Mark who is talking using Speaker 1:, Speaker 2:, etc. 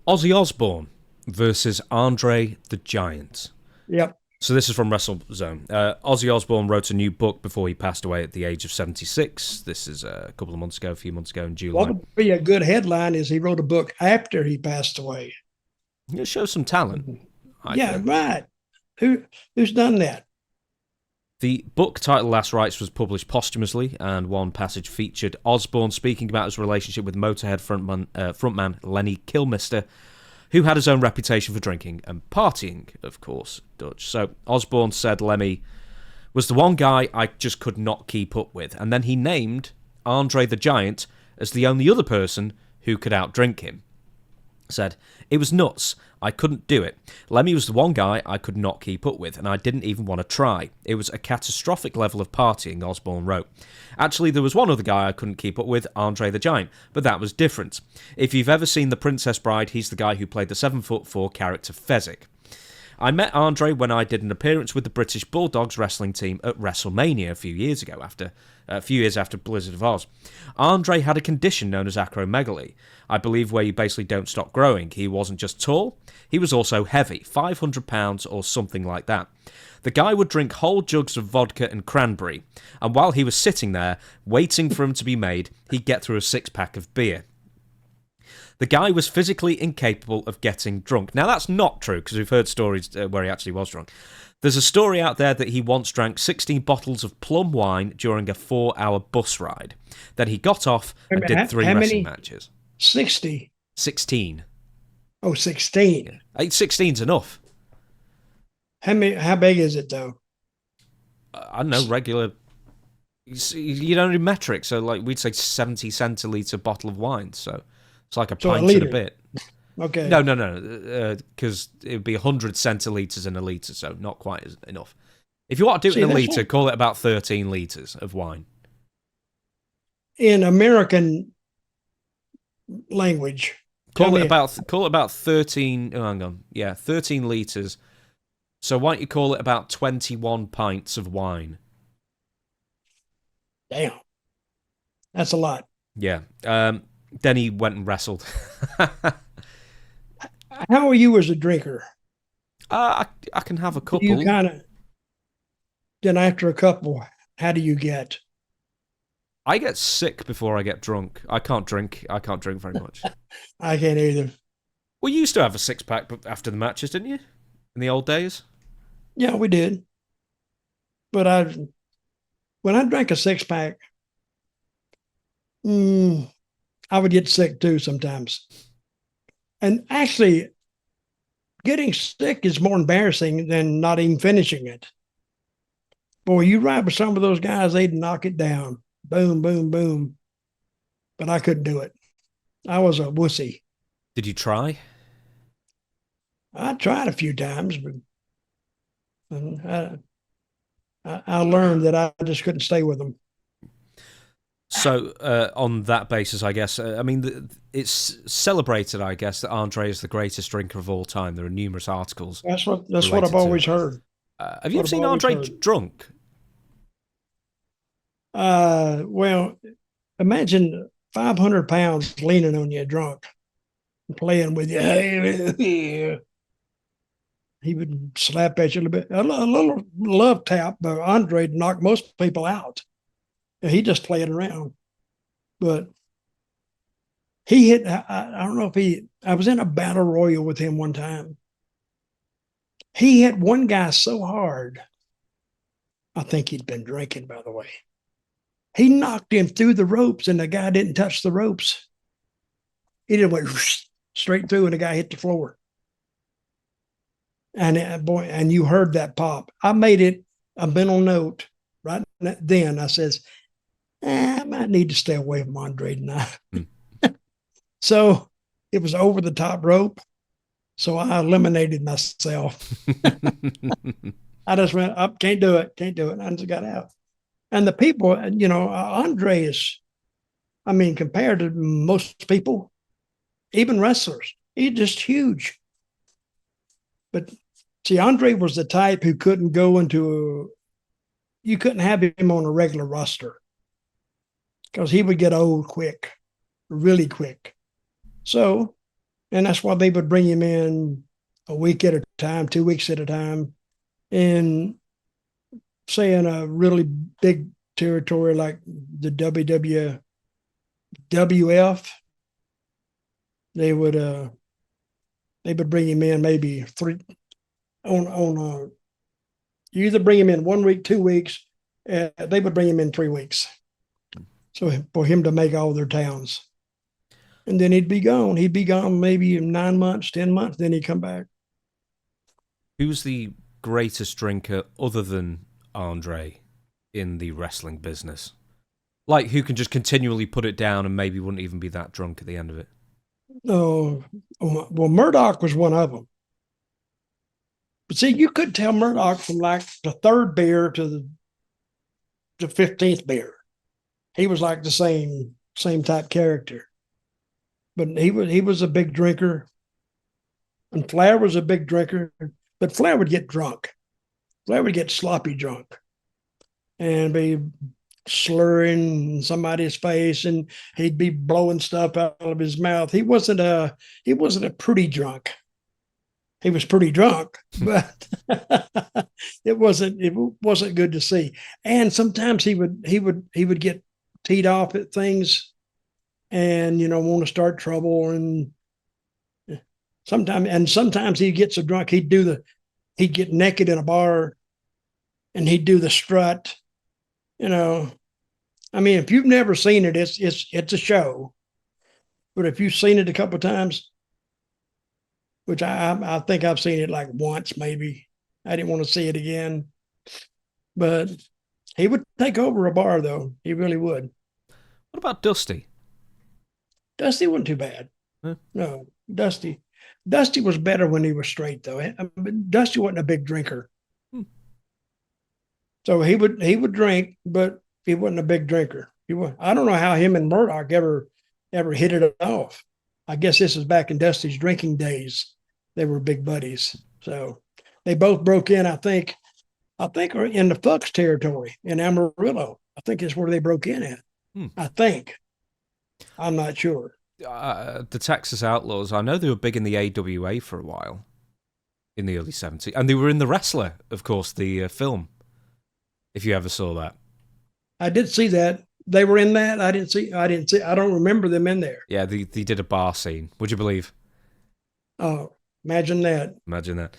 Speaker 1: Ozzy Osbourne versus Andre the Giant.
Speaker 2: Yep.
Speaker 1: So this is from WrestleZone. Ozzy Osbourne wrote a new book before he passed away at the age of 76. This is a couple of months ago, a few months ago in
Speaker 2: What
Speaker 1: July.
Speaker 2: would be a good headline is he wrote a book after he passed away.
Speaker 1: It shows some talent, I
Speaker 2: Yeah,
Speaker 1: think.
Speaker 2: right. Who's done that?
Speaker 1: The book titled Last Rites was published posthumously, and one passage featured Osbourne speaking about his relationship with Motorhead frontman Lenny Kilmister, who had his own reputation for drinking and partying, of course, Dutch. So Osbourne said Lemmy was the one guy I just could not keep up with, and then he named Andre the Giant as the only other person who could outdrink him. Said, it was nuts. I couldn't do it. Lemmy was the one guy I could not keep up with, and I didn't even want to try. It was a catastrophic level of partying, Osbourne wrote. Actually, there was one other guy I couldn't keep up with, Andre the Giant, but that was different. If you've ever seen The Princess Bride, he's the guy who played the 7'4" character Fezzik. I met Andre when I did an appearance with the British Bulldogs wrestling team at WrestleMania a few years after Blizzard of Oz. Andre had a condition known as acromegaly, I believe where you basically don't stop growing. He wasn't just tall, he was also heavy, 500 pounds or something like that. The guy would drink whole jugs of vodka and cranberry, and while he was sitting there, waiting for him to be made, he'd get through a six-pack of beer. The guy was physically incapable of getting drunk. Now, that's not true, because we've heard stories where he actually was drunk. There's a story out there that he once drank 16 bottles of plum wine during a 4-hour bus ride. Then he got off and did 3 wrestling matches.
Speaker 2: 60.
Speaker 1: 16.
Speaker 2: Oh, 16.
Speaker 1: Yeah. 16's enough.
Speaker 2: How big is it, though?
Speaker 1: I don't know, regular... You don't do metric, so like we'd say 70 centilitre bottle of wine, so... It's like a pint and a bit.
Speaker 2: Okay.
Speaker 1: No, because it would be 100 centilitres in a litre, so not quite enough. If you want to do it in a litre, call it about 13 litres of wine.
Speaker 2: In American language.
Speaker 1: Call it about 13, oh, hang on, 13 litres. So why don't you call it about 21 pints of wine?
Speaker 2: Damn. That's a lot.
Speaker 1: Yeah. Then he went and wrestled.
Speaker 2: How are you as a drinker?
Speaker 1: I can have a couple.
Speaker 2: You kind of. Then after a couple, how do you get?
Speaker 1: I get sick before I get drunk. I can't drink very much.
Speaker 2: I can't either.
Speaker 1: Well, you used to have a 6-pack after the matches, didn't you? In the old days?
Speaker 2: Yeah, we did. But when I drank a 6-pack, I would get sick too sometimes. And actually, getting sick is more embarrassing than not even finishing it. Boy, you ride with some of those guys, they'd knock it down. Boom, boom, boom. But I couldn't do it. I was a wussy.
Speaker 1: Did you try?
Speaker 2: I tried a few times, but I learned that I just couldn't stay with them.
Speaker 1: So, on that basis, I guess, I mean, it's celebrated, I guess, that Andre is the greatest drinker of all time. There are numerous articles.
Speaker 2: That's what I've always heard.
Speaker 1: Have you ever seen Andre drunk?
Speaker 2: Well, imagine 500 pounds leaning on you drunk, playing with you. He would slap at you a little bit. A little love tap, but Andre knocked most people out. He just played around. But he hit, I don't know if I was in a battle royal with him one time. He hit one guy so hard. I think he'd been drinking, by the way. He knocked him through the ropes and the guy didn't touch the ropes. He just went straight through and the guy hit the floor. And boy, and you heard that pop. I made it a mental note right then. I says, I might need to stay away from Andre tonight. So it was over the top rope. So I eliminated myself. I just went up, can't do it. And I just got out. And the people, Andre is, I mean, compared to most people, even wrestlers, he's just huge. But see, Andre was the type who couldn't go you couldn't have him on a regular roster because he would get old quick, really quick. So And that's why they would bring him in a week at a time, 2 weeks at a time. And say in a really big territory like the WWF, they would bring him in maybe three on you either bring him in 1 week, 2 weeks. They would bring him in 3 weeks. So for him to make all their towns. And then he'd be gone. He'd be gone maybe 9 months, 10 months. Then he'd come back.
Speaker 1: Who's the greatest drinker other than Andre in the wrestling business? Like, who can just continually put it down and maybe wouldn't even be that drunk at the end of it?
Speaker 2: Oh, well, Murdoch was one of them. But see, you could tell Murdoch from like the third beer to the 15th beer. He was like the same type character. But he was a big drinker. And Flair was a big drinker, but Flair would get drunk. Flair would get sloppy drunk and be slurring somebody's face, and he'd be blowing stuff out of his mouth. He wasn't a pretty drunk. He was pretty drunk, but it wasn't good to see. And sometimes he would get teed off at things, and want to start trouble. And sometimes he'd get so drunk he'd get naked in a bar, and he'd do the strut. I mean, if you've never seen it, it's a show. But if you've seen it a couple of times, which I think I've seen it like once, maybe. I didn't want to see it again. But he would take over a bar, though. He really would.
Speaker 1: What about Dusty?
Speaker 2: Dusty wasn't too bad.
Speaker 1: Huh?
Speaker 2: No, Dusty was better when he was straight, though. Dusty wasn't a big drinker. So he would drink, but he wasn't a big drinker. I don't know how him and Murdoch ever hit it off. I guess this is back in Dusty's drinking days. They were big buddies. So they both broke in, I think are in the Fucks territory in Amarillo. I think is where they broke in at. I think. I'm not sure.
Speaker 1: The Texas Outlaws, I know they were big in the AWA for a while in the early 70s. And they were in The Wrestler, of course, the film, if you ever saw that.
Speaker 2: I did see that. They were in that. I didn't see. I don't remember them in there.
Speaker 1: Yeah, they did a bar scene. Would you believe?
Speaker 2: Oh, imagine that.
Speaker 1: Imagine that.